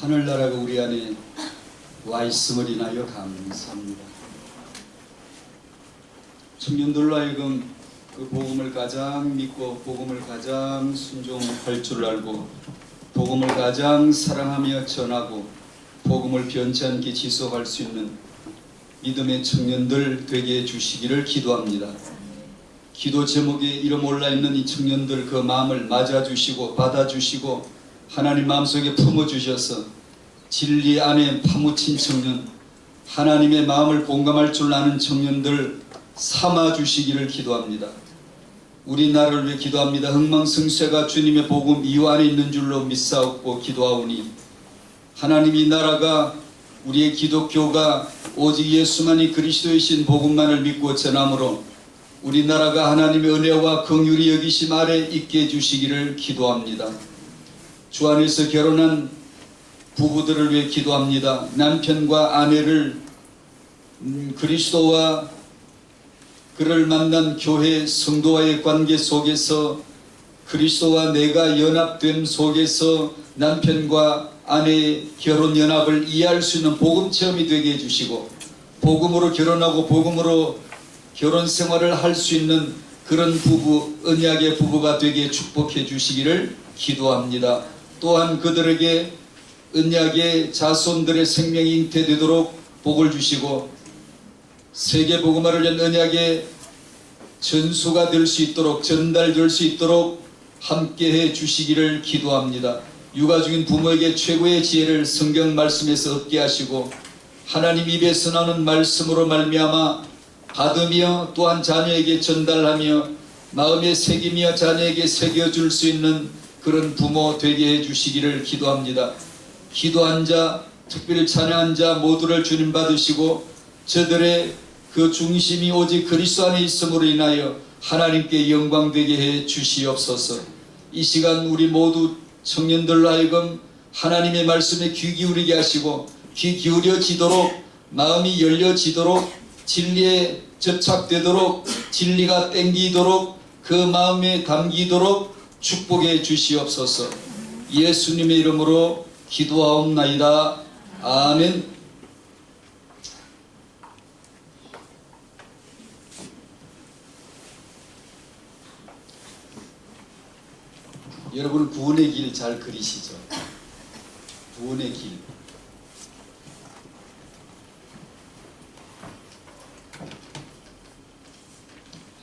하늘나라가 우리 안에 와 있음을 인하여 감사합니다. 청년들로 하여금 그 복음을 가장 믿고 복음을 가장 순종할 줄 알고 복음을 가장 사랑하며 전하고 복음을 변치 않게 지속할 수 있는 믿음의 청년들 되게 해주시기를 기도합니다. 기도 제목에 이름 올라있는 이 청년들 그 마음을 맞아주시고 받아주시고 하나님 마음속에 품어주셔서 진리 안에 파묻힌 청년, 하나님의 마음을 공감할 줄 아는 청년들 삼아주시기를 기도합니다. 우리나라를 위해 기도합니다. 흥망성쇠가 주님의 복음 이유 안에 있는 줄로 믿사옵고 기도하오니 하나님이 나라가 우리의 기독교가 오직 예수만이 그리스도이신 복음만을 믿고 전함으로 우리나라가 하나님의 은혜와 긍휼이 여기심 아래 있게 해주시기를 기도합니다. 주 안에서 결혼한 부부들을 위해 기도합니다. 남편과 아내를 그리스도와 그를 만난 교회 성도와의 관계 속에서 그리스도와 내가 연합됨 속에서 남편과 아내의 결혼 연합을 이해할 수 있는 복음 체험이 되게 해주시고 복음으로 결혼하고 복음으로 결혼 생활을 할 수 있는 그런 부부, 언약의 부부가 되게 축복해 주시기를 기도합니다. 또한 그들에게 언약의 자손들의 생명이 잉태되도록 복을 주시고 세계 복음화를 위한 언약의 전수가 될 수 있도록 전달될 수 있도록 함께해 주시기를 기도합니다. 육아 중인 부모에게 최고의 지혜를 성경 말씀에서 얻게 하시고 하나님 입에서 나오는 말씀으로 말미암아 받으며 또한 자녀에게 전달하며 마음에 새기며 자녀에게 새겨줄 수 있는 그런 부모 되게 해주시기를 기도합니다. 기도한 자, 특별히 찬양한 자 모두를 주님 받으시고 저들의 그 중심이 오직 그리스도 안에 있음으로 인하여 하나님께 영광 되게 해 주시옵소서. 이 시간 우리 모두 청년들로 하여금 하나님의 말씀에 귀 기울이게 하시고 귀 기울여지도록 마음이 열려지도록 진리에 접착되도록 진리가 땡기도록 그 마음에 담기도록 축복해 주시옵소서. 예수님의 이름으로 기도하옵나이다. 아멘. 여러분 구원의 길 잘 그리시죠? 구원의 길.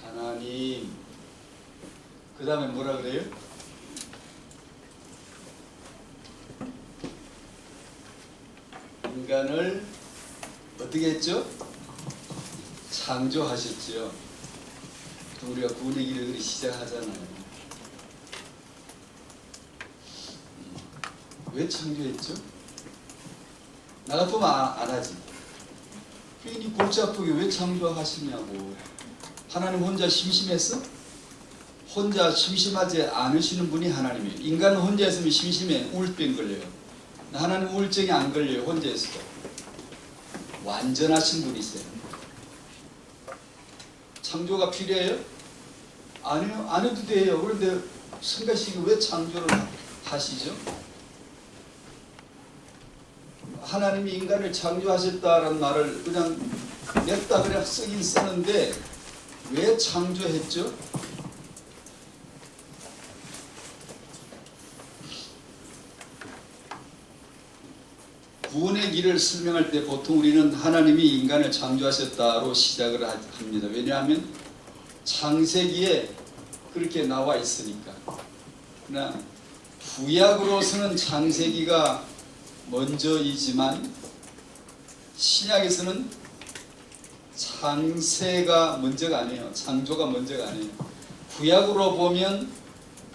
하나님. 그 다음에 뭐라 그래요? 인간을 어떻게 했죠? 창조하셨죠. 우리가 구원의 길을 시작하잖아요. 왜 창조했죠? 나 같으면 안 하지. 괜히 골치 아프게 왜 창조하시냐고. 하나님 혼자 심심했어? 혼자 심심하지 않으시는 분이 하나님이에요. 인간은 혼자 있으면 심심해. 우울증 걸려요. 하나님 우울증이 안 걸려요. 혼자 있어도. 완전하신 분이세요. 창조가 필요해요? 아니요. 안 해도 돼요. 그런데 성가시기 왜 창조를 하시죠? 하나님이 인간을 창조하셨다라는 말을 그냥 냈다 그냥 쓰긴 쓰는데 왜 창조했죠? 구원의 길을 설명할 때 보통 우리는 하나님이 인간을 창조하셨다로 시작을 합니다. 왜냐하면 창세기에 그렇게 나와 있으니까. 그러나 구약으로서는 창세기가 먼저이지만 신약에서는 창세가 먼저가 아니에요. 창조가 먼저가 아니에요. 구약으로 보면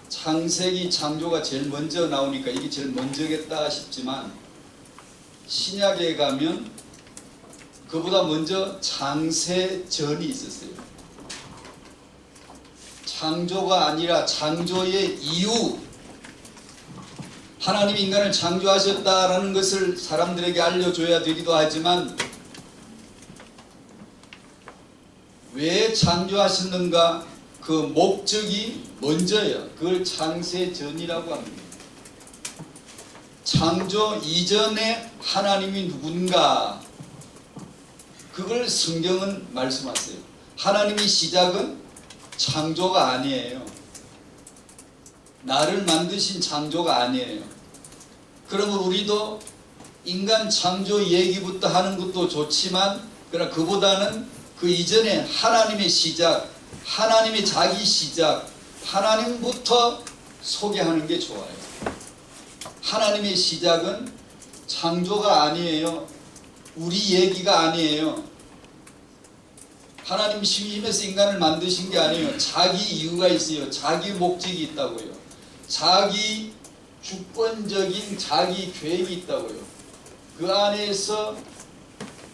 창세기 창조가 제일 먼저 나오니까 이게 제일 먼저겠다 싶지만 신약에 가면 그보다 먼저 창세전이 있었어요. 창조가 아니라 창조의 이유, 하나님이 인간을 창조하셨다라는 것을 사람들에게 알려줘야 되기도 하지만 왜 창조하셨는가 그 목적이 먼저예요. 그걸 창세전이라고 합니다. 창조 이전에 하나님이 누군가, 그걸 성경은 말씀하세요. 하나님의 시작은 창조가 아니에요. 나를 만드신 창조가 아니에요. 그러면 우리도 인간 창조 얘기부터 하는 것도 좋지만, 그러나 그보다는 그 이전에 하나님의 시작, 하나님의 자기 시작, 하나님부터 소개하는 게 좋아요. 하나님의 시작은 창조가 아니에요. 우리 얘기가 아니에요. 하나님 심심해서 인간을 만드신 게 아니에요. 자기 이유가 있어요. 자기 목적이 있다고요. 자기 주권적인 자기 계획이 있다고요. 그 안에서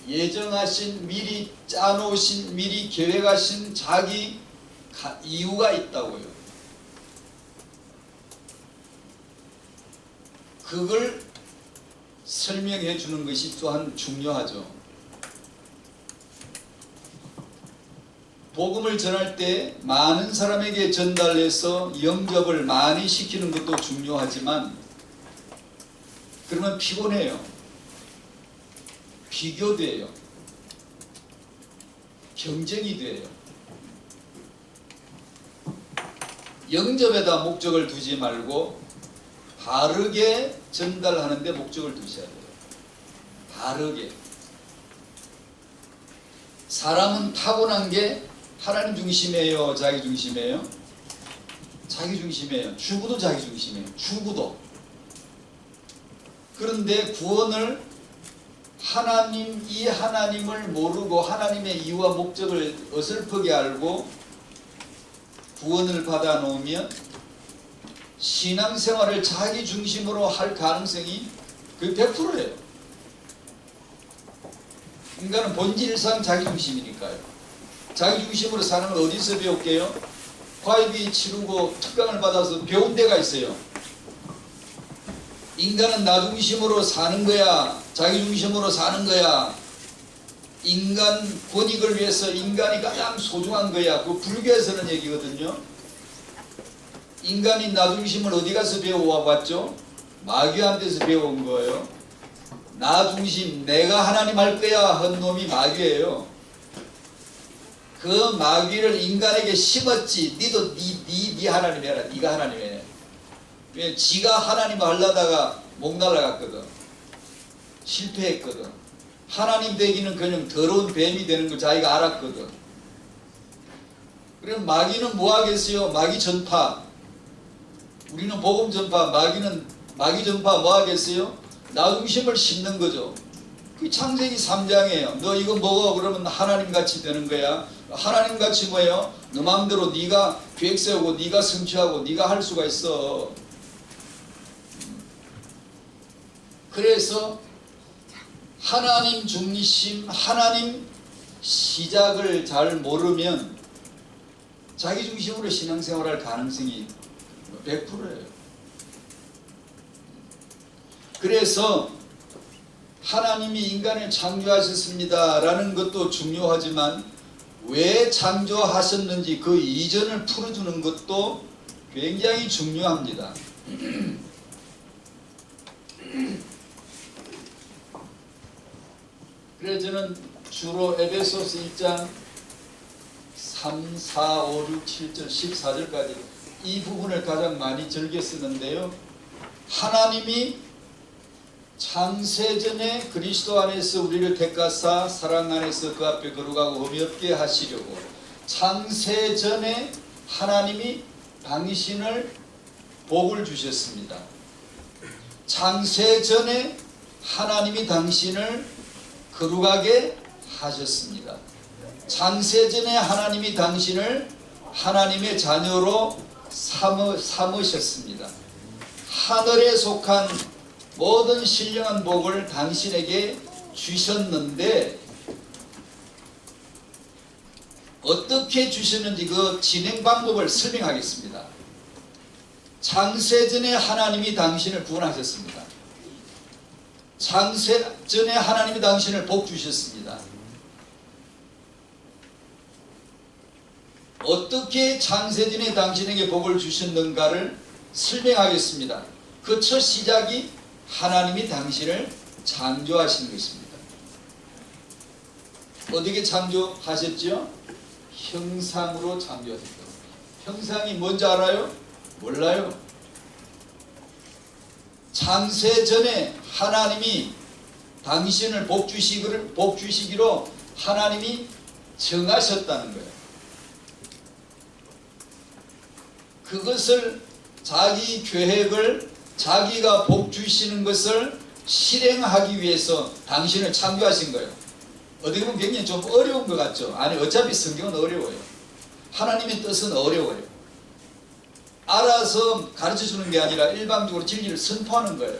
예정하신, 미리 짜놓으신, 미리 계획하신 자기 이유가 있다고요. 그걸 설명해 주는 것이 또한 중요하죠. 복음을 전할 때 많은 사람에게 전달해서 영접을 많이 시키는 것도 중요하지만, 그러면 피곤해요. 비교돼요. 경쟁이 돼요. 영접에다 목적을 두지 말고 바르게 전달하는 데 목적을 두셔야 돼요. 바르게. 사람은 타고난 게 하나님 중심이에요, 자기 중심이에요? 자기 중심이에요. 주부도 자기 중심이에요. 주부도. 그런데 구원을 이 하나님을 모르고 하나님의 이유와 목적을 어설프게 알고 구원을 받아 놓으면 신앙생활을 자기 중심으로 할 가능성이 거의 100%예요. 인간은 본질상 자기 중심이니까요. 자기 중심으로 사는 걸 어디서 배울게요? 과외비 치르고 특강을 받아서 배운 데가 있어요. 인간은 나 중심으로 사는 거야, 자기 중심으로 사는 거야, 인간 권익을 위해서 인간이 가장 소중한 거야. 그 불교에서는 얘기거든요. 인간이 나 중심을 어디 가서 배워와 봤죠? 마귀한테서 배워온 거예요. 나 중심, 내가 하나님 할 거야 한 놈이 마귀예요. 그 마귀를 인간에게 심었지. 니도 니 하나님 해라. 니가 하나님 해. 왜? 지가 하나님 하려다가 목 날라갔거든. 실패했거든. 하나님 되기는 그냥 더러운 뱀이 되는 걸 자기가 알았거든. 그럼 마귀는 뭐 하겠어요? 마귀 전파. 우리는 복음 전파, 마귀는 마귀 전파 뭐 하겠어요? 나 중심을 심는 거죠. 그 창세기 3장이에요. 너 이거 먹어 그러면 하나님같이 되는 거야. 하나님같이 뭐예요? 너 마음대로 네가 계획 세우고 네가 성취하고 네가 할 수가 있어. 그래서 하나님 중심, 하나님 시작을 잘 모르면 자기 중심으로 신앙생활할 가능성이 100%예요. 그래서 하나님이 인간을 창조하셨습니다 라는 것도 중요하지만 왜 창조하셨는지 그 이전을 풀어주는 것도 굉장히 중요합니다. 그래서 저는 주로 에베소서 1장 3, 4, 5, 6, 7절, 14절까지 이 부분을 가장 많이 즐겨 쓰는데요. 하나님이 창세전에 그리스도 안에서 우리를 택하사 사랑 안에서 그 앞에 거룩하고 흠이 없게 하시려고 창세전에 하나님이 당신을 복을 주셨습니다. 창세전에 하나님이 당신을 거룩하게 하셨습니다. 창세전에 하나님이 당신을 하나님의 자녀로 삼으셨습니다. 하늘에 속한 모든 신령한 복을 당신에게 주셨는데 어떻게 주셨는지 그 진행 방법을 설명하겠습니다. 창세전에 하나님이 당신을 구원하셨습니다. 창세전에 하나님이 당신을 복 주셨습니다. 어떻게 창세전에 당신에게 복을 주셨는가를 설명하겠습니다. 그 첫 시작이 하나님이 당신을 창조하신 것입니다. 어떻게 창조하셨죠? 형상으로 창조하셨다. 형상이 뭔지 알아요? 몰라요. 창세 전에 하나님이 당신을 복주시기로 하나님이 정하셨다는 거예요. 그것을 자기 계획을 자기가 복주시는 것을 실행하기 위해서 당신을 창조하신 거예요. 어떻게 보면 굉장히 좀 어려운 것 같죠? 아니 어차피 성경은 어려워요. 하나님의 뜻은 어려워요. 알아서 가르쳐주는 게 아니라 일방적으로 진리를 선포하는 거예요.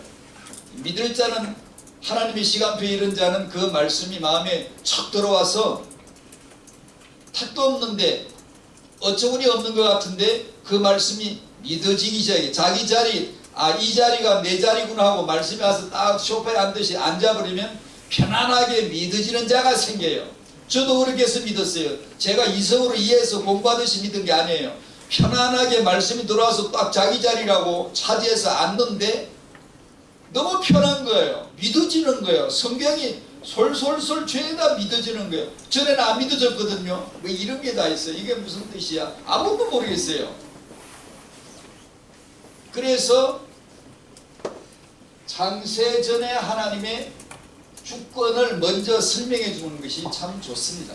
믿을 자는 하나님의 시간표에 이른 자는 그 말씀이 마음에 척 들어와서 택도 없는데 어처구니 없는 것 같은데 그 말씀이 믿어지기 시작해. 자기 자리, 이 자리가 내 자리구나 하고 말씀이 와서 딱 소파에 앉듯이 앉아버리면 편안하게 믿어지는 자가 생겨요. 저도 그렇게 해서 믿었어요. 제가 이성으로 이해해서 공부하듯이 믿은 게 아니에요. 편안하게 말씀이 들어와서 딱 자기 자리라고 차지해서 앉는데 너무 편한 거예요. 믿어지는 거예요. 성경이 솔솔솔 죄다 믿어지는 거예요. 전에는 안 믿어졌거든요. 왜 이런 게 다 있어요. 이게 무슨 뜻이야? 아무도 모르겠어요. 그래서 창세 전에 하나님의 주권을 먼저 설명해 주는 것이 참 좋습니다.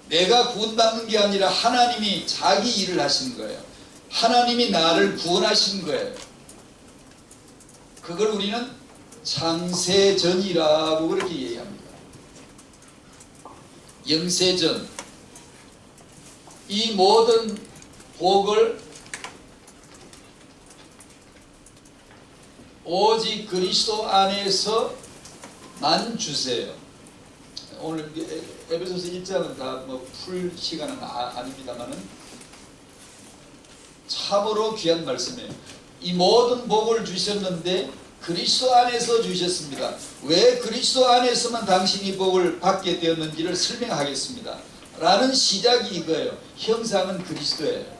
내가 구원받는 게 아니라 하나님이 자기 일을 하신 거예요. 하나님이 나를 구원하신 거예요. 그걸 우리는 창세전이라고 그렇게 얘기합니다. 영세전. 이 모든 복을 오직 그리스도 안에서만 주세요. 오늘 에베소서 1장은 다 풀 시간은 아닙니다만은 참으로 귀한 말씀이에요. 이 모든 복을 주셨는데 그리스도 안에서 주셨습니다. 왜 그리스도 안에서만 당신이 복을 받게 되었는지를 설명하겠습니다. 라는 시작이 이거예요. 형상은 그리스도예요.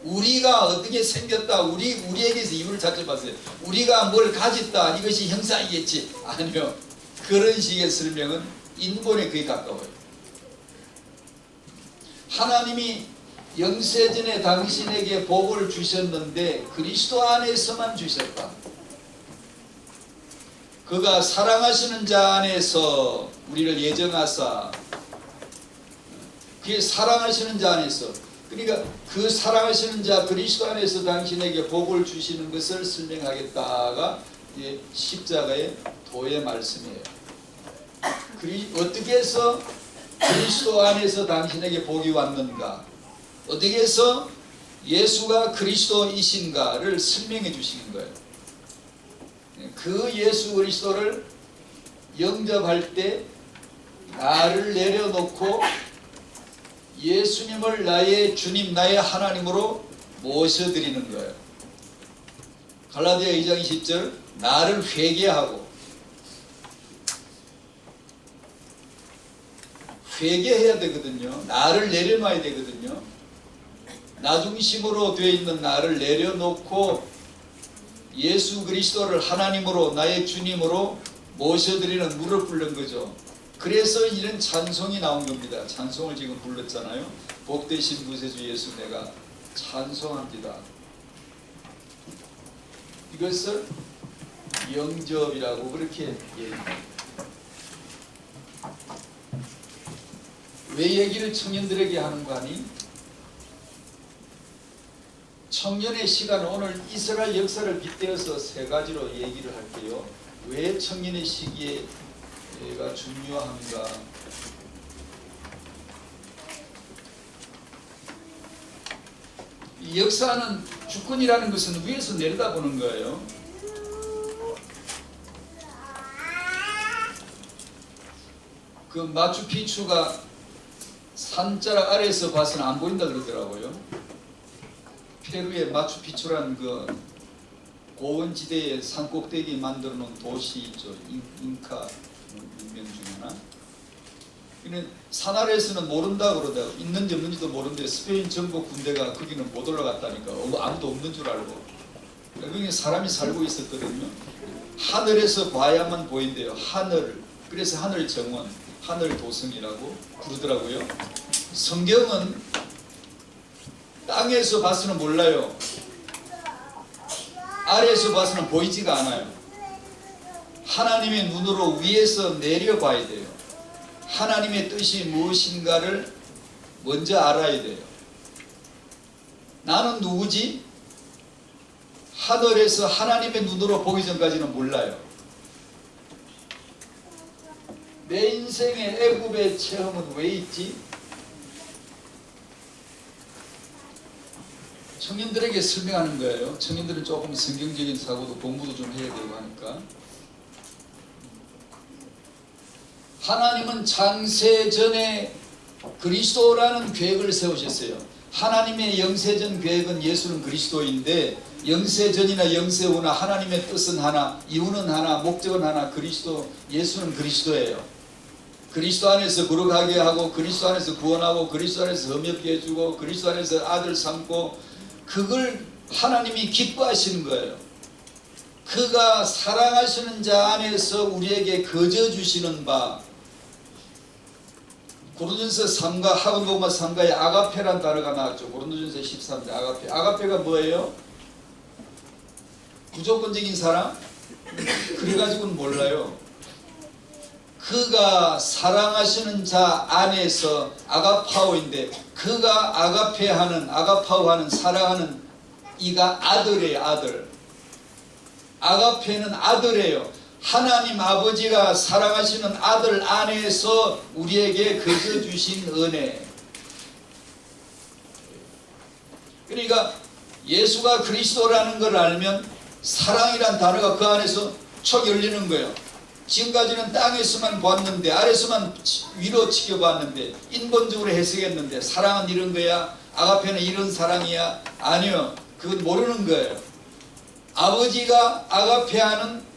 우리가 어떻게 생겼다, 우리에게서 이유를 찾지 마세요. 우리가 뭘 가졌다, 이것이 형상이겠지. 아니요. 그런 식의 설명은 인본에 거의 가까워요. 하나님이 영세전에 당신에게 복을 주셨는데 그리스도 안에서만 주셨다. 그가 사랑하시는 자 안에서 우리를 예정하사, 그게 사랑하시는 자 안에서, 그러니까 그 사랑하시는 자 그리스도 안에서 당신에게 복을 주시는 것을 설명하겠다가 십자가의 도의 말씀이에요. 어떻게 해서 그리스도 안에서 당신에게 복이 왔는가, 어떻게 해서 예수가 그리스도이신가를 설명해 주시는 거예요. 그 예수 그리스도를 영접할 때 나를 내려놓고 예수님을 나의 주님, 나의 하나님으로 모셔드리는 거예요. 갈라디아 2장 20절, 나를 회개하고, 회개해야 되거든요. 나를 내려놔야 되거든요. 나 중심으로 되어 있는 나를 내려놓고 예수 그리스도를 하나님으로, 나의 주님으로 모셔드리는, 무릎 꿇는 거죠. 그래서 이런 찬송이 나온 겁니다. 찬송을 지금 불렀잖아요. 복되신 구세주 예수 내가 찬송합니다. 이것을 영접이라고 그렇게 얘기합니다. 왜 얘기를 청년들에게 하는 거 아니? 청년의 시간, 오늘 이스라엘 역사를 빗대어서 세 가지로 얘기를 할게요. 왜 청년의 시기가 중요한가? 이 역사는, 주권이라는 것은 위에서 내려다보는 거예요. 그 마추픽추가 산자락 아래에서 봐서는 안 보인다 그러더라고요. 페루의 마추픽추라는 그 고원지대의 산꼭대기 만들어 놓은 도시 있죠. 잉카 문명 중에 하나. 산 아래에서는 모른다 그러다가 있는지 없는지도 모르는데 스페인 정복 군대가 거기는 못 올라갔다니까. 아무도 없는 줄 알고. 거기 사람이 살고 있었거든요. 하늘에서 봐야만 보인대요. 하늘. 그래서 하늘 정원, 하늘 도성이라고 부르더라고요. 성경은 땅에서 봐서는 몰라요. 아래에서 봐서는 보이지가 않아요. 하나님의 눈으로 위에서 내려봐야 돼요. 하나님의 뜻이 무엇인가를 먼저 알아야 돼요. 나는 누구지? 하늘에서 하나님의 눈으로 보기 전까지는 몰라요. 내 인생의 애굽의 체험은 왜 있지? 청년들에게 설명하는 거예요. 청년들은 조금 성경적인 사고도 공부도 좀 해야 되고 하니까. 하나님은 창세전에 그리스도라는 계획을 세우셨어요. 하나님의 영세전 계획은 예수는 그리스도인데 영세전이나 영세후나 하나님의 뜻은 하나, 이유는 하나, 목적은 하나, 그리스도, 예수는 그리스도예요. 그리스도 안에서 거룩하게 하고 그리스도 안에서 구원하고 그리스도 안에서 흠없게 해주고 그리스도 안에서 아들 삼고 그걸 하나님이 기뻐하시는 거예요. 그가 사랑하시는 자 안에서 우리에게 거저 주시는 바, 고린도전서 3과 하고노마 3가에 아가페란 단어가 나왔죠. 고린도전서 13장 아가페. 아가페가 뭐예요? 무조건적인 사랑? 그래가지고는 몰라요. 그가 사랑하시는 자 안에서 아가파오인데 그가 아가페하는 아가파오하는 사랑하는 이가 아들이에요. 아들. 아가페는 아들이에요. 하나님 아버지가 사랑하시는 아들 안에서 우리에게 거저 주신 은혜. 그러니까 예수가 그리스도라는 걸 알면 사랑이란 단어가 그 안에서 척 열리는 거예요. 지금까지는 땅에서만 봤는데 아래서만 위로 지켜봤는데 인본적으로 해석했는데 사랑은 이런 거야? 아가페는 이런 사랑이야? 아니요. 그건 모르는 거예요. 아버지가 아가페하는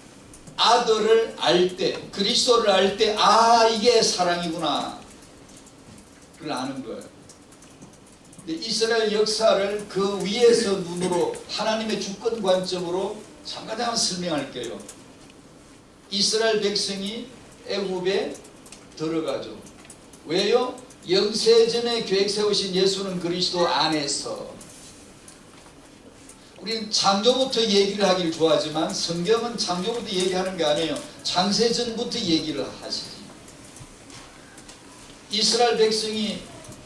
아들을 알 때, 그리스도를 알 때, 아, 이게 사랑이구나. 그걸 아는 거예요. 근데 이스라엘 역사를 그 위에서 눈으로 하나님의 주권 관점으로 잠깐 설명할게요. 이스라엘 백성이 애굽에 들어가죠. 왜요? 영세전에 계획 세우신 예수는 그리스도 안에서. 우리는 창조부터 얘기를 하기를 좋아하지만 성경은 창조부터 얘기하는 게 아니에요. 창세전부터 얘기를 하시지. 이스라엘 백성이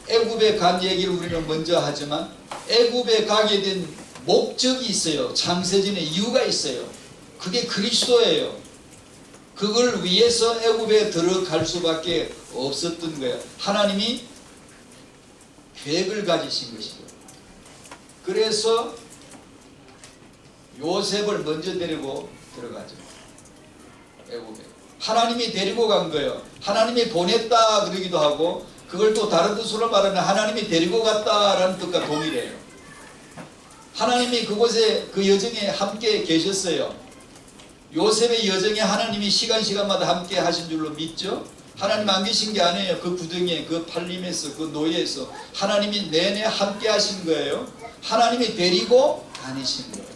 애굽에 간 얘기를 우리는 먼저 하지만 애굽에 가게 된 목적이 있어요. 창세전에 이유가 있어요. 그게 그리스도예요. 그걸 위해서 애굽에 들어갈 수밖에 없었던 거예요. 하나님이 계획을 가지신 것이죠. 그래서 요셉을 먼저 데리고 들어가죠. 애굽에. 하나님이 데리고 간 거예요. 하나님이 보냈다 그러기도 하고 그걸 또 다른 뜻으로 말하면 하나님이 데리고 갔다라는 뜻과 동일해요. 하나님이 그곳에 그 여정에 함께 계셨어요. 요셉의 여정에 하나님이 시간마다 함께 하신 줄로 믿죠? 하나님 안 계신 게 아니에요. 그 구덩이에 그 팔림에서 그 노예에서 하나님이 내내 함께 하신 거예요. 하나님이 데리고 다니신 거예요.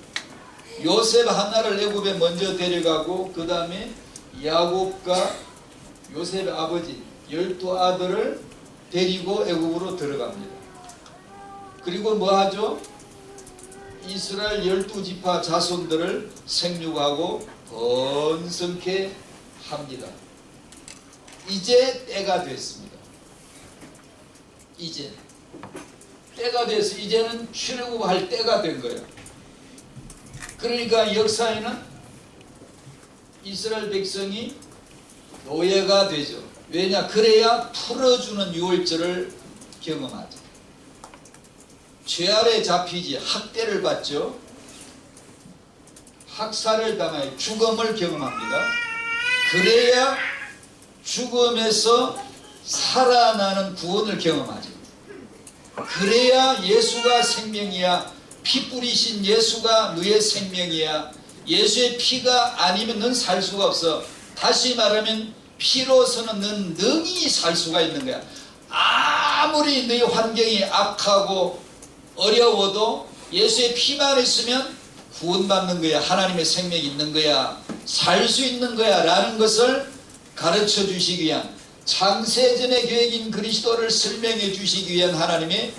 요셉 하나를 애굽에 먼저 데려가고 그 다음에 야곱과 요셉의 아버지 12아들을 데리고 애굽으로 들어갑니다. 그리고 뭐 하죠? 이스라엘 12지파 자손들을 생육하고 번성케 합니다. 이제 때가 됐습니다. 이제 때가 돼서 이제는 출애굽할 때가 된 거예요. 그러니까 역사에는 이스라엘 백성이 노예가 되죠. 왜냐? 그래야 풀어주는 유월절을 경험하죠. 죄 아래 잡히지 학대를 받죠. 학살을 당하여 죽음을 경험합니다. 그래야 죽음에서 살아나는 구원을 경험하죠. 그래야 예수가 생명이야. 피 뿌리신 예수가 너의 생명이야. 예수의 피가 아니면 넌 살 수가 없어. 다시 말하면 피로서는 넌 능히 살 수가 있는 거야. 아무리 너의 환경이 악하고 어려워도 예수의 피만 있으면 구원받는 거야. 하나님의 생명이 있는 거야. 살 수 있는 거야 라는 것을 가르쳐 주시기 위한, 창세전의 계획인 그리스도를 설명해 주시기 위한 하나님의,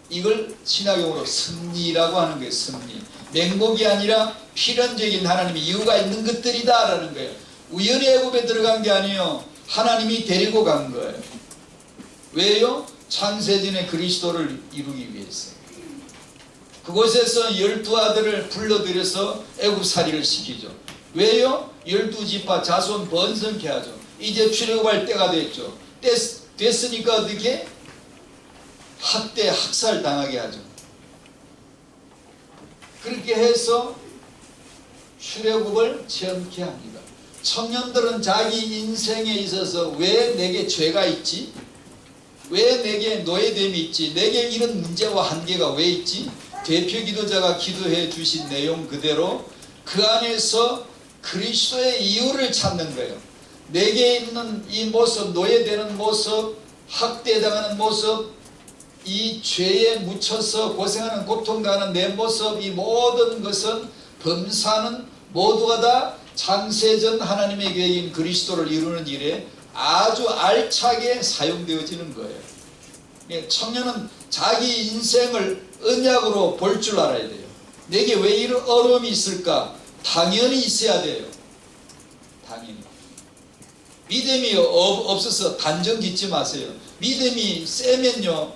이걸 신학용어로 섭리라고 하는 거예요. 섭리. 맹목이 아니라 필연적인 하나님의 이유가 있는 것들이다 라는 거예요. 우연히 애굽에 들어간 게 아니에요. 하나님이 데리고 간 거예요. 왜요? 창세전의 그리스도를 이루기 위해서. 그곳에서 12아들을 불러들여서 애굽살이를 시키죠. 왜요? 12지파 자손 번성케 하죠. 이제 출애굽할 때가 됐죠. 됐으니까 어떻게? 학대, 학살 당하게 하죠. 그렇게 해서 출애굽을 체험케 합니다. 청년들은 자기 인생에 있어서 왜 내게 죄가 있지? 왜 내게 노예됨이 있지? 내게 이런 문제와 한계가 왜 있지? 대표 기도자가 기도해 주신 내용 그대로 그 안에서 그리스도의 이유를 찾는 거예요. 내게 있는 이 모습, 노예되는 모습, 학대당하는 모습, 이 죄에 묻혀서 고생하는, 고통당하는 내 모습, 이 모든 것은, 범사는 모두가 다 창세전 하나님의 계획인 그리스도를 이루는 일에 아주 알차게 사용되어지는 거예요. 청년은 자기 인생을 언약으로 볼 줄 알아야 돼요. 내게 왜 이런 어려움이 있을까? 당연히 있어야 돼요. 당연히. 믿음이 없어서 단정 짓지 마세요. 믿음이 세면요,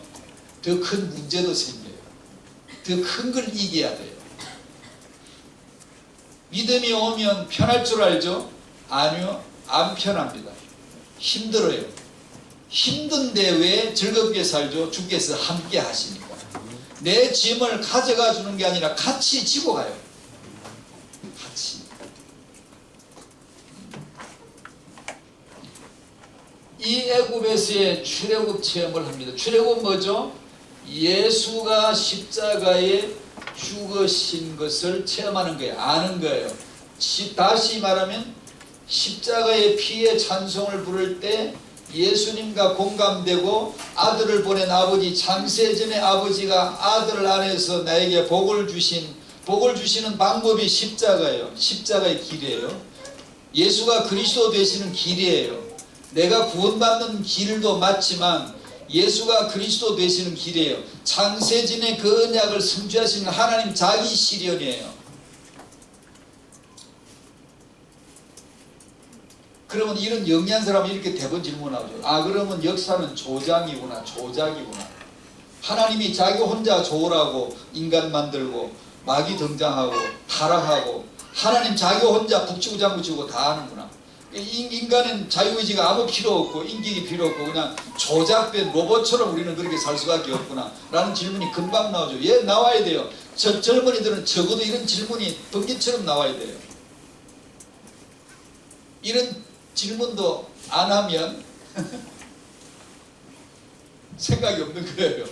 더 큰 문제도 생겨요. 더 큰 걸 이겨야 돼요. 믿음이 오면 편할 줄 알죠? 아니요, 안 편합니다. 힘들어요. 힘든데 왜 즐겁게 살죠? 주께서 함께 하시니까. 내 짐을 가져가 주는 게 아니라 같이 지고 가요. 같이. 이 애굽에서의 출애굽 체험을 합니다. 출애굽 뭐죠? 예수가 십자가에 죽으신 것을 체험하는 거예요. 아는 거예요. 다시 말하면 십자가의 피의 찬송을 부를 때 예수님과 공감되고 아들을 보낸 아버지, 창세전의 아버지가 아들을 안에서 나에게 복을 주시는 방법이 십자가예요. 십자가의 길이에요. 예수가 그리스도 되시는 길이에요. 내가 구원받는 길도 맞지만 예수가 그리스도 되시는 길이에요. 창세전의 그 언약을 성취하시는 하나님 자기 실현이에요. 그러면 이런 영리한 사람이 이렇게 대번 질문하죠. 아, 그러면 역사는 조작이구나. 하나님이 자기 혼자 조라고 인간 만들고 마귀 등장하고 타락하고 하나님 자기 혼자 북치고 장구치고 다 하는구나. 인간은 자유의지가 아무 필요 없고 인격이 필요 없고 그냥 조작된 로봇처럼 우리는 그렇게 살 수밖에 없구나 라는 질문이 금방 나오죠. 예, 나와야 돼요. 젊은이들은 적어도 이런 질문이 번개처럼 나와야 돼요. 이런 질문도 안 하면 생각이 없는 거예요.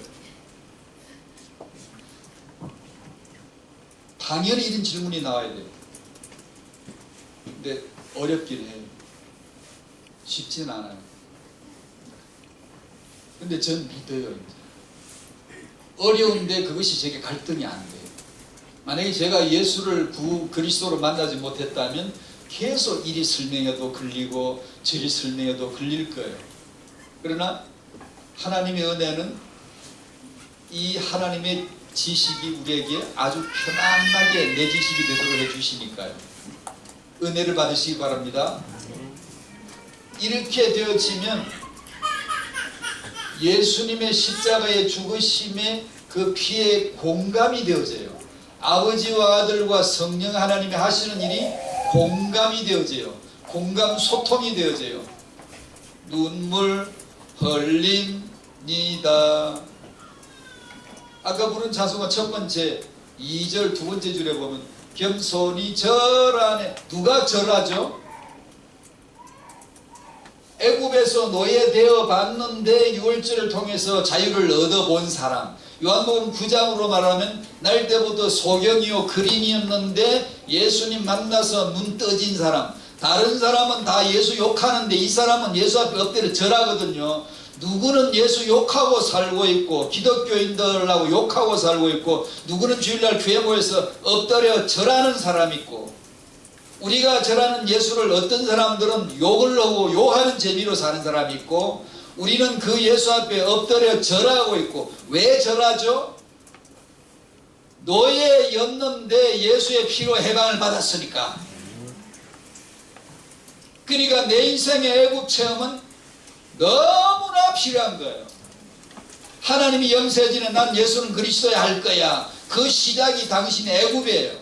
당연히 이런 질문이 나와야 돼요. 근데 어렵긴 해요. 쉽진 않아요. 근데 전 믿어요. 어려운데 그것이 제게 갈등이 안 돼요. 만약에 제가 예수를 그리스도로 만나지 못했다면 계속 이리 설명해도 걸리고 저리 설명해도 걸릴 거예요. 그러나 하나님의 은혜는 이 하나님의 지식이 우리에게 아주 편안하게 내 지식이 되도록 해주시니까요. 은혜를 받으시기 바랍니다. 이렇게 되어지면 예수님의 십자가의 죽으심의 그 피에 공감이 되어져요. 아버지와 아들과 성령 하나님이 하시는 일이 공감이 되어져요. 공감 소통이 되어져요. 눈물 흘립니다. 아까 부른 찬송가 첫 번째 2절 두 번째 줄에 보면 겸손히 절하네. 누가 절하죠? 애굽에서 노예되어 봤는데 유월절을 통해서 자유를 얻어본 사람. 요한복음 9장으로 말하면 날 때부터 소경이요 그린이었는데 예수님 만나서 눈 떠진 사람. 다른 사람은 다 예수 욕하는데 이 사람은 예수 앞에 엎드려 절하거든요. 누구는 예수 욕하고 살고 있고 기독교인들하고 욕하고 살고 있고, 누구는 주일날 교회 모여서 엎드려 절하는 사람이 있고, 우리가 절하는 예수를 어떤 사람들은 욕을 하고 욕하는 재미로 사는 사람이 있고, 우리는 그 예수 앞에 엎드려 절하고 있고. 왜 절하죠? 노예였는데 예수의 피로 해방을 받았으니까. 그러니까 내 인생의 애국 체험은 너무나 필요한 거예요. 하나님이 영세전에 난 예수는 그리스도야 할 거야. 그 시작이 당신의 애국이에요.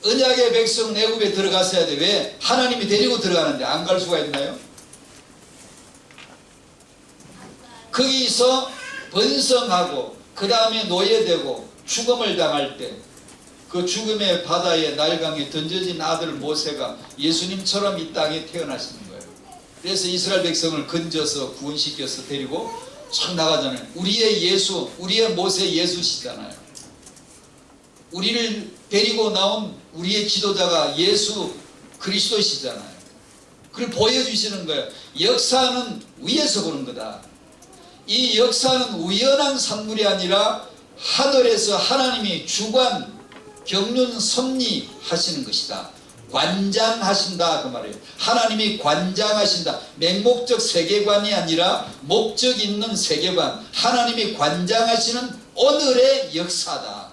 언약의 백성은 애국에 들어갔어야 돼. 왜? 하나님이 데리고 들어가는데 안 갈 수가 있나요? 거기서 번성하고 그 다음에 노예되고 죽음을 당할 때 그 죽음의 바다에 날강에 던져진 아들 모세가 예수님처럼 이 땅에 태어나시는 거예요. 그래서 이스라엘 백성을 건져서 구원시켜서 데리고 쫙 나가잖아요. 우리의 예수, 우리의 모세 예수시잖아요. 우리를 데리고 나온 우리의 지도자가 예수 그리스도시잖아요. 그걸 보여주시는 거예요. 역사는 위에서 보는 거다. 이 역사는 우연한 산물이 아니라 하늘에서 하나님이 주관, 경륜, 섭리하시는 것이다. 관장하신다 그 말이에요. 하나님이 관장하신다. 맹목적 세계관이 아니라 목적 있는 세계관. 하나님이 관장하시는 오늘의 역사다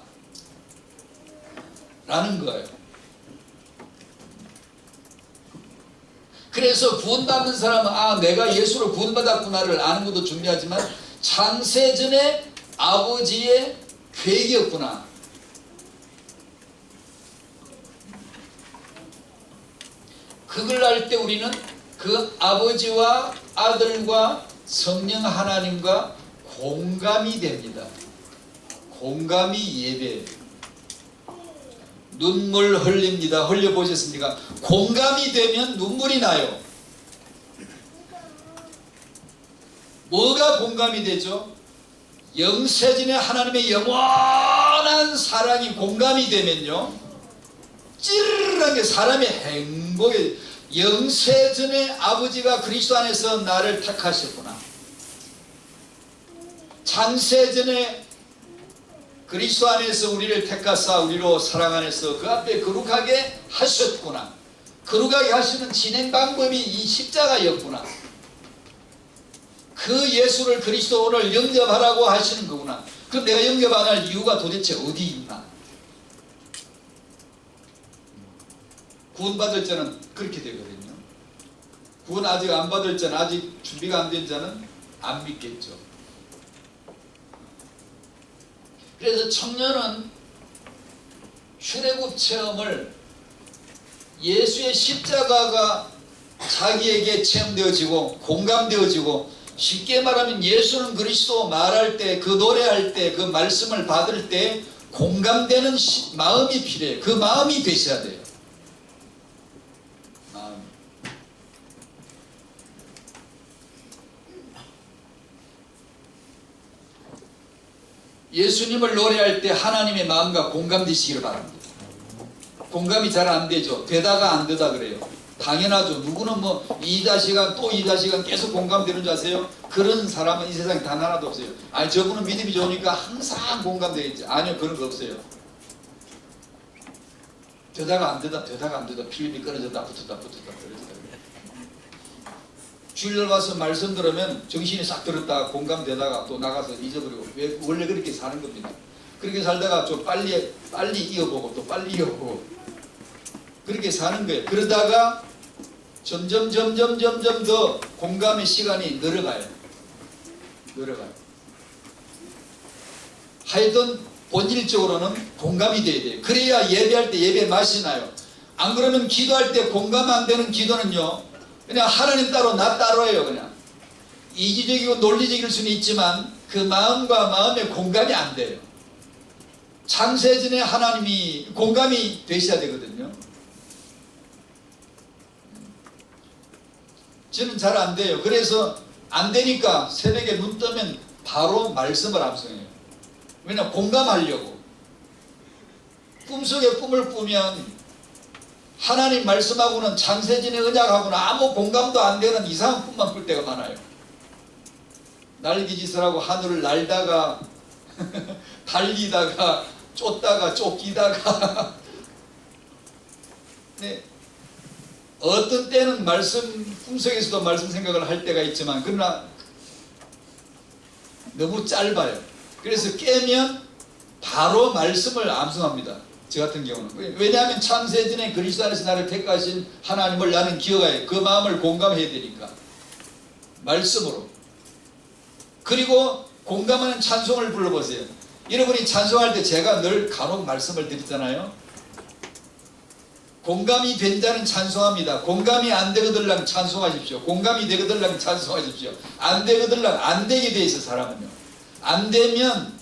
라는 거예요. 그래서 구원받는 사람은 아 내가 예수로 구원받았구나를 아는 것도 중요하지만 창세전에 아버지의 계획이었구나. 그걸 알 때 우리는 그 아버지와 아들과 성령 하나님과 공감이 됩니다. 공감이 예배예요. 눈물 흘립니다. 흘려보셨습니까? 공감이 되면 눈물이 나요. 뭐가 공감이 되죠? 영세전에 하나님의 영원한 사랑이 공감이 되면요, 찌르르하게 사람의 행복에, 영세전에 아버지가 그리스도 안에서 나를 택하셨구나. 창세전에 그리스도 안에서 우리를 택하사 우리로 사랑 안에서 그 앞에 거룩하게 하셨구나. 거룩하게 하시는 진행 방법이 이 십자가였구나. 그 예수를 그리스도 오늘 영접하라고 하시는 거구나. 그럼 내가 영접 안 할 이유가 도대체 어디 있나? 구원받을 자는 그렇게 되거든요. 구원 아직 안 받을 자는, 아직 준비가 안 된 자는 안 믿겠죠. 그래서 청년은 출애굽 체험을, 예수의 십자가가 자기에게 체험되어지고 공감되어지고, 쉽게 말하면 예수는 그리스도 말할 때, 그 노래할 때, 그 말씀을 받을 때 공감되는 마음이 필요해요. 그 마음이 되셔야 돼요. 마음. 예수님을 노래할 때 하나님의 마음과 공감되시기를 바랍니다. 공감이 잘 안 되죠. 되다가 안 되다 그래요. 당연하죠. 누구는 뭐 2-시간 또 2-시간 계속 공감되는 줄 아세요? 그런 사람은 이 세상에 단 하나도 없어요. 아니 저분은 믿음이 좋으니까 항상 공감되겠지. 아니요, 그런 거 없어요. 되다가 안 되다, 되다가 안 되다, 필름이 끊어졌다, 붙었다, 떨어졌다. 주일날 와서 말씀 들으면 정신이 싹 들었다가 공감되다가 또 나가서 잊어버리고, 왜 원래 그렇게 사는 겁니다. 그렇게 살다가 좀 빨리 이어보고 또 빨리 이어보고 그렇게 사는 거예요. 그러다가 점점 더 공감의 시간이 늘어가요. 하여튼 본질적으로는 공감이 돼야 돼요. 그래야 예배할 때 예배 맛이 나요. 안 그러면 기도할 때 공감 안 되는 기도는요, 그냥 하나님 따로 나 따로예요. 그냥 이기적이고 논리적일 수는 있지만 그 마음과 마음의 공감이 안 돼요. 창세전에 하나님이 공감이 되셔야 되거든요. 저는 잘 안 돼요. 그래서 안 되니까 새벽에 눈 뜨면 바로 말씀을 암송해요. 왜냐면 공감하려고. 꿈속에 꿈을 꾸면 하나님 말씀하고는 창세진의 언약하고는 아무 공감도 안 되는 이상한 꿈만 꿀 때가 많아요. 날개짓을 하고 하늘을 날다가 달리다가 쫓다가 쫓기다가 네. 어떤 때는 말씀 꿈속에서도 말씀 생각을 할 때가 있지만 그러나 너무 짧아요. 그래서 깨면 바로 말씀을 암송합니다. 저 같은 경우는. 왜냐하면 창세전에 그리스도 안에서 나를 택하신 하나님을 나는 기억하여 그 마음을 공감해야 되니까. 말씀으로. 그리고 공감하는 찬송을 불러보세요. 여러분이 찬송할 때 제가 늘 간혹 말씀을 드리잖아요. 공감이 된 자는 찬송합니다. 공감이 안 되거들랑 찬송하십시오. 공감이 되거들랑 찬송하십시오. 안 되거들랑 안 되게 돼 있어 사람은요. 안 되면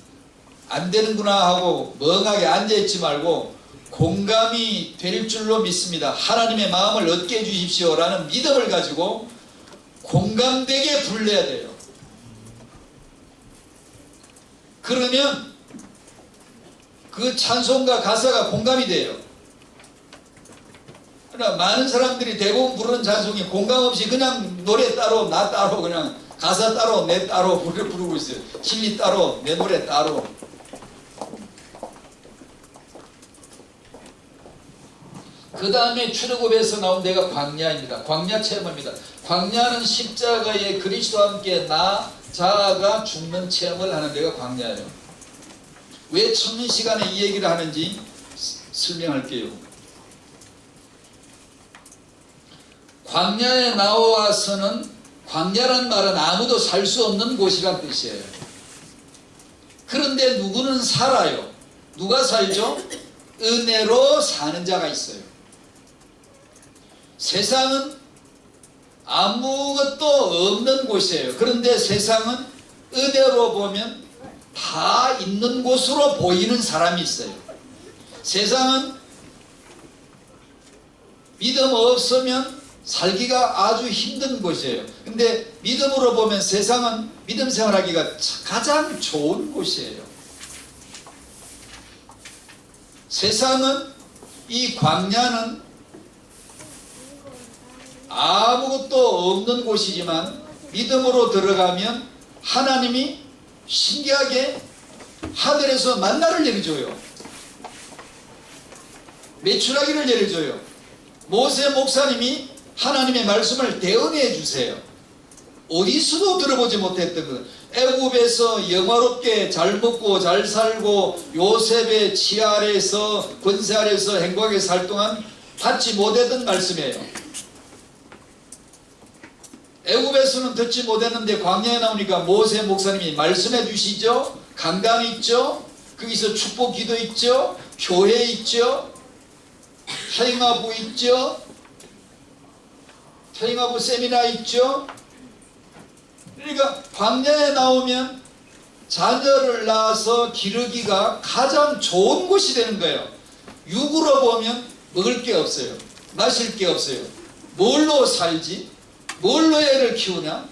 안 되는구나 하고 멍하게 앉아있지 말고 공감이 될 줄로 믿습니다. 하나님의 마음을 얻게 해주십시오 라는 믿음을 가지고 공감되게 불러야 돼요. 그러면 그 찬송과 가사가 공감이 돼요. 그러나 많은 사람들이 대부분 부르는 찬송이 공감 없이 그냥 노래 따로 나 따로 그냥 가사 따로 내 따로 부르고 있어요. 진리 따로 내 노래 따로. 그 다음에 출애굽에서 나온 데가 광야입니다. 광야 체험입니다. 광야는 십자가에 그리스도와 함께 나 자아가 죽는 체험을 하는 데가 광야예요. 왜 청년 시간에 이 얘기를 하는지 설명할게요. 광야에 나와서는 광야란 말은 아무도 살 수 없는 곳이란 뜻이에요. 그런데 누구는 살아요. 누가 살죠? 은혜로 사는 자가 있어요. 세상은 아무것도 없는 곳이에요. 그런데 세상은 은혜로 보면 다 있는 곳으로 보이는 사람이 있어요. 세상은 믿음 없으면 살기가 아주 힘든 곳이에요. 근데 믿음으로 보면 세상은 믿음 생활하기가 가장 좋은 곳이에요. 세상은 이 광야는 아무것도 없는 곳이지만 믿음으로 들어가면 하나님이 신기하게 하늘에서 만나를 내려줘요. 메추라기를 내려줘요. 모세 목사님이 하나님의 말씀을 대언해 주세요. 어디서도 들어보지 못했던 것. 애굽에서 영화롭게 잘 먹고 잘 살고 요셉의 치아 아래에서 권세 아래에서 행복하게 살 동안 받지 못했던 말씀이에요. 애굽에서는 듣지 못했는데 광야에 나오니까 모세 목사님이 말씀해 주시죠. 강단 있죠. 거기서 축복 기도 있죠. 교회 있죠. 태영아부 있죠. 태영아부 세미나 있죠. 그러니까 광야에 나오면 자녀를 낳아서 기르기가 가장 좋은 곳이 되는 거예요. 육으로 보면 먹을 게 없어요. 마실 게 없어요. 뭘로 살지? 뭘로 애를 키우냐?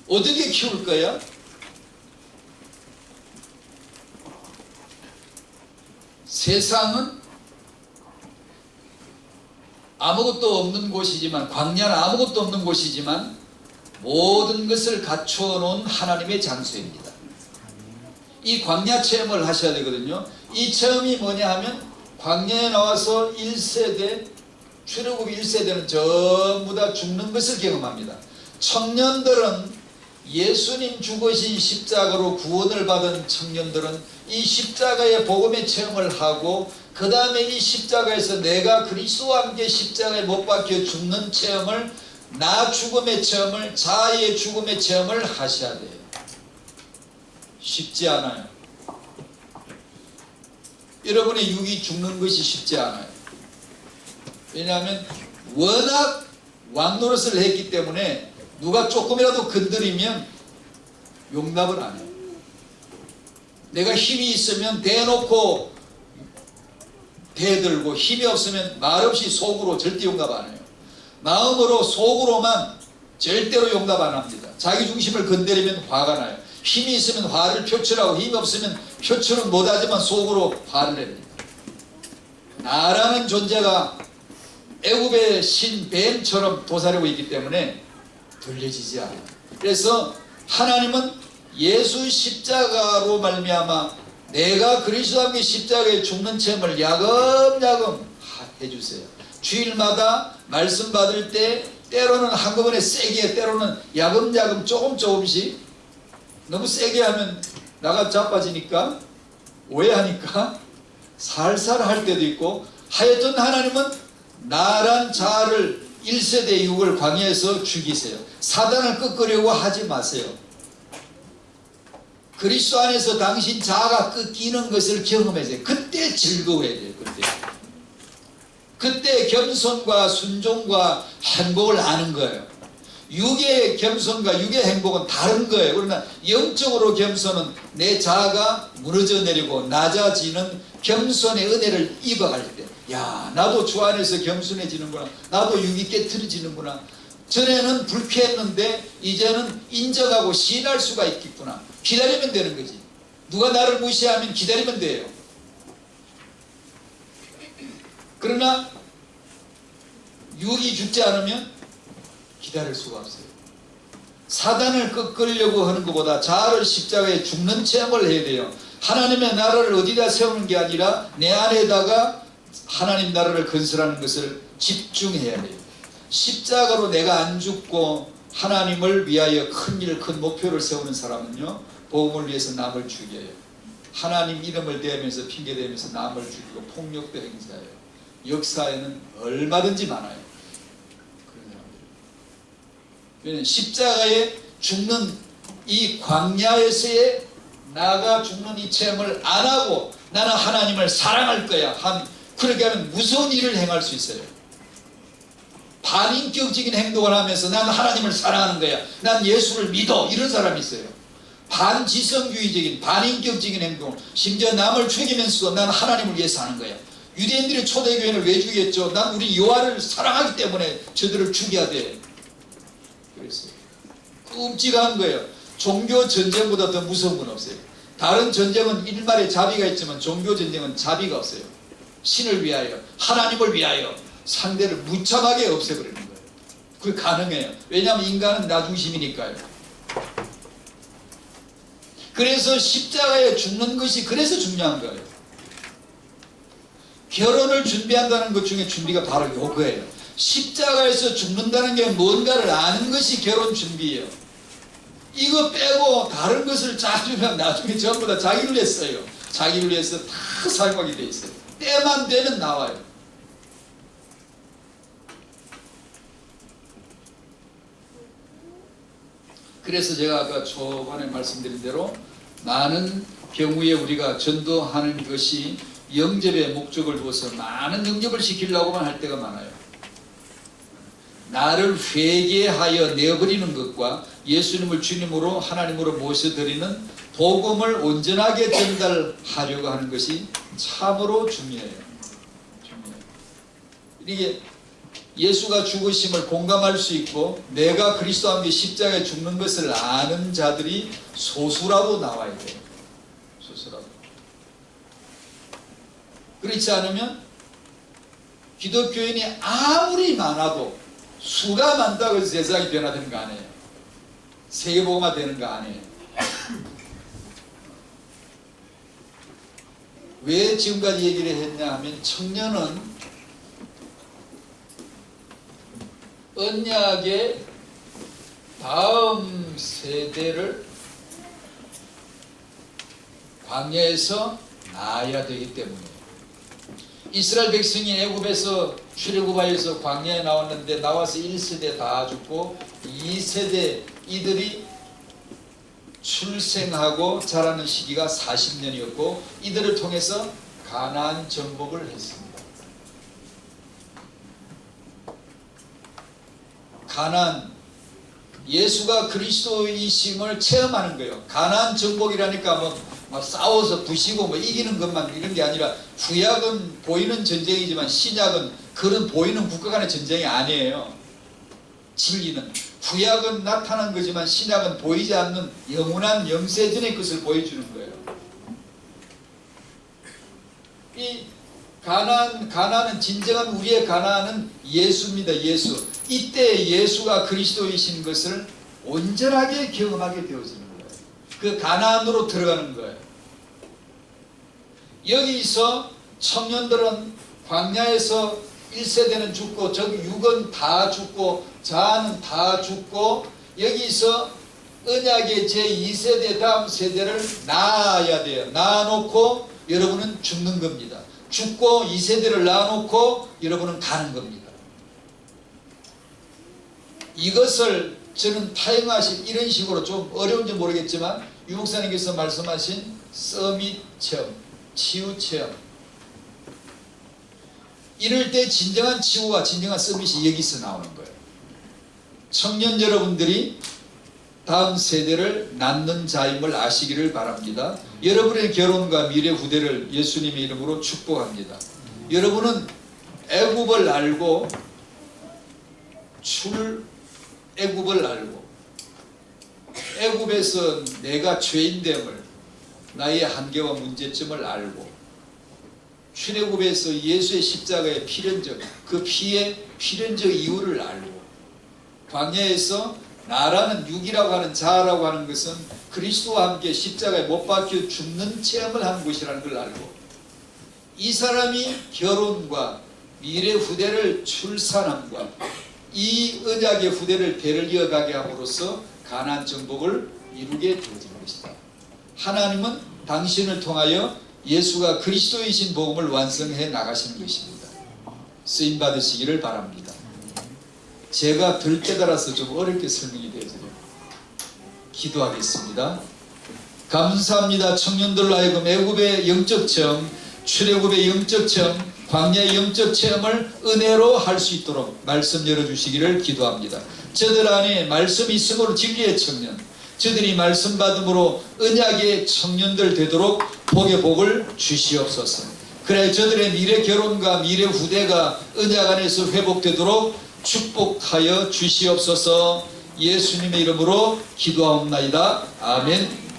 어떻게 키울 거야? 세상은 아무것도 없는 곳이지만, 광야는 아무것도 없는 곳이지만 모든 것을 갖추어 놓은 하나님의 장소입니다. 이 광야 체험을 하셔야 되거든요. 이 체험이 뭐냐 하면 광야에 나와서 1세대 출애굽 1세대는 전부 다 죽는 것을 경험합니다. 청년들은 예수님 죽으신 십자가로 구원을 받은 청년들은 이 십자가의 복음의 체험을 하고 그 다음에 이 십자가에서 내가 그리스도와 함께 십자가에 못 박혀 죽는 체험을, 나 죽음의 체험을, 자아의 죽음의 체험을 하셔야 돼요. 쉽지 않아요. 여러분의 육이 죽는 것이 쉽지 않아요. 왜냐하면 워낙 왕노릇을 했기 때문에 누가 조금이라도 건드리면 용납을 안 해요. 내가 힘이 있으면 대놓고 대들고, 힘이 없으면 말없이 속으로 절대 용납 안 해요. 마음으로 속으로만 절대로 용납 안 합니다. 자기 중심을 건드리면 화가 나요. 힘이 있으면 화를 표출하고 힘이 없으면 표출은 못하지만 속으로 화를 냅니다. 나라는 존재가 애굽의 신 뱀처럼 도사리고 있기 때문에 들려지지 않아요. 그래서 하나님은 예수 십자가로 말미암아 내가 그리스도와 함께 십자가에 죽는 체험을 야금야금 해주세요. 주일마다 말씀 받을 때 때로는 한꺼번에 세게, 때로는 야금야금 조금씩. 너무 세게 하면 나가 자빠지니까 오해하니까 살살 할 때도 있고, 하여튼 하나님은 나란 자를 1세대 육을 광야에서 죽이세요. 사단을 꺾으려고 하지 마세요. 그리스도 안에서 당신 자아가 꺾이는 것을 경험해야 그때 즐거워야 돼요. 그때 겸손과 순종과 행복을 아는 거예요. 육의 겸손과 육의 행복은 다른 거예요. 그러나 영적으로 겸손은 내 자아가 무너져 내리고 낮아지는 겸손의 은혜를 입어갈 때, 야, 나도 주 안에서 겸손해지는구나, 나도 육이 깨트려지는구나, 전에는 불쾌했는데 이제는 인정하고 시인할 수가 있겠구나. 기다리면 되는 거지. 누가 나를 무시하면 기다리면 돼요. 그러나 육이 죽지 않으면 기다릴 수가 없어요. 사단을 꺾으려고 하는 것보다 자아를 십자가에 죽는 체험을 해야 돼요. 하나님의 나라를 어디다 세우는 게 아니라 내 안에다가 하나님 나라를 건설하는 것을 집중해야 돼요. 십자가로 내가 안 죽고 하나님을 위하여 큰 일, 큰 목표를 세우는 사람은요, 복음을 위해서 남을 죽여요. 하나님 이름을 대면서 핑계대면서 남을 죽이고 폭력도 행사해요. 역사에는 얼마든지 많아요. 그런 사람들. 십자가에 죽는 이 광야에서의 나가 죽는 이 체험을 안 하고 나는 하나님을 사랑할 거야, 그렇게 하면 무서운 일을 행할 수 있어요. 반인격적인 행동을 하면서 난 하나님을 사랑하는 거야, 난 예수를 믿어, 이런 사람이 있어요. 반지성주의적인 반인격적인 행동, 심지어 남을 죽이면서도 난 하나님을 위해서 하는 거야. 유대인들이 초대교회를 왜 죽였죠? 난 우리 여호와를 사랑하기 때문에 저들을 죽여야 돼. 그랬어요. 끔찍한 거예요. 종교 전쟁보다 더 무서운 건 없어요. 다른 전쟁은 일말의 자비가 있지만 종교 전쟁은 자비가 없어요. 신을 위하여, 하나님을 위하여 상대를 무참하게 없애버리는 거예요. 그게 가능해요. 왜냐하면 인간은 나 중심이니까요. 그래서 십자가에 죽는 것이 그래서 중요한 거예요. 결혼을 준비한다는 것 중에 준비가 바로 요거예요. 십자가에서 죽는다는 게 뭔가를 아는 것이 결혼 준비예요. 이거 빼고 다른 것을 짜주면 나중에 전부 다 자기를 위해 써요. 자기를 위해서 다 사용하게 돼 있어요. 때만 되면 나와요. 그래서 제가 아까 초반에 말씀드린 대로 많은 경우에 우리가 전도하는 것이 영접의 목적을 두어서 많은 영접을 시키려고만 할 때가 많아요. 나를 회개하여 내버리는 것과 예수님을 주님으로 하나님으로 모셔드리는 복음을 온전하게 전달하려고 하는 것이 참으로 중요해요. 이게 예수가 죽으심을 공감할 수 있고 내가 그리스도와 함께 십자가에 죽는 것을 아는 자들이 소수라도 나와야 돼요. 소수라도. 그렇지 않으면 기독교인이 아무리 많아도 수가 많다고 해서 세상이 변화되는 거 아니에요. 세계복음화 되는 거 아니에요. 왜 지금까지 얘기를 했냐 하면 청년은 언약의 다음 세대를 광야에서 낳아야 되기 때문에 이스라엘 백성이 애굽에서 출애굽하여서 광야에 나왔는데 나와서 1세대 다 죽고 2세대 이들이 출생하고 자라는 시기가 40년이었고 이들을 통해서 가나안 정복을 했습니다. 가나안, 예수가 그리스도이심을 체험하는 거예요. 가나안 정복이라니까 막 싸워서 부시고 이기는 것만 이런 게 아니라 구약은 보이는 전쟁이지만 신약은 그런 보이는 국가 간의 전쟁이 아니에요. 진리는 구약은 나타난 거지만 신약은 보이지 않는 영원한 영세전의 것을 보여주는 거예요. 이 가나안은 진정한 우리의 가나안은 예수입니다. 예수. 이때 예수가 그리스도이신 것을 온전하게 경험하게 되어지는 거예요. 그 가나안으로 들어가는 거예요. 여기서 청년들은 광야에서 1세대는 죽고 저기 육은 다 죽고 자아는 다 죽고 여기서 언약의 제2세대 다음 세대를 낳아야 돼요. 낳아놓고 여러분은 죽는 겁니다. 죽고 2세대를 낳아놓고 여러분은 가는 겁니다. 이것을 저는 타임하신 이런 식으로 좀 어려운지 모르겠지만 유 목사님께서 말씀하신 서밋 체험, 치유 체험, 이럴 때 진정한 치유와 진정한 서밋이 여기서 나오는 거예요. 청년 여러분들이 다음 세대를 낳는 자임을 아시기를 바랍니다. 여러분의 결혼과 미래 후대를 예수님의 이름으로 축복합니다. 여러분은 애굽을 알고 애굽을 알고 애굽에서 내가 죄인됨을 나의 한계와 문제점을 알고 출애굽에서 예수의 십자가의 필연적 그 피의 필연적 이유를 알고 광야에서 나라는 육이라고 하는 자아라고 하는 것은 그리스도와 함께 십자가에 못 박혀 죽는 체험을 한 것이라는 걸 알고 이 사람이 결혼과 미래 후대를 출산함과 이 언약의 후대를 대를 이어가게 함으로써 가나안 정복을 이루게 되어진 것이다. 하나님은 당신을 통하여 예수가 그리스도이신 복음을 완성해 나가시는 것입니다. 쓰임 받으시기를 바랍니다. 제가 덜 깨달아서 좀 어렵게 설명이 되어져요. 기도하겠습니다. 감사합니다. 청년들로 하여금 애굽의 영적 체험, 출애굽의 영적 체험, 광야의 영적 체험을 은혜로 할 수 있도록 말씀 열어주시기를 기도합니다. 저들 안에 말씀이 있음으로 진리의 청년, 저들이 말씀 받음으로 언약의 청년들 되도록 복의 복을 주시옵소서. 그래 저들의 미래 결혼과 미래 후대가 언약 안에서 회복되도록 축복하여 주시옵소서. 예수님의 이름으로 기도하옵나이다. 아멘.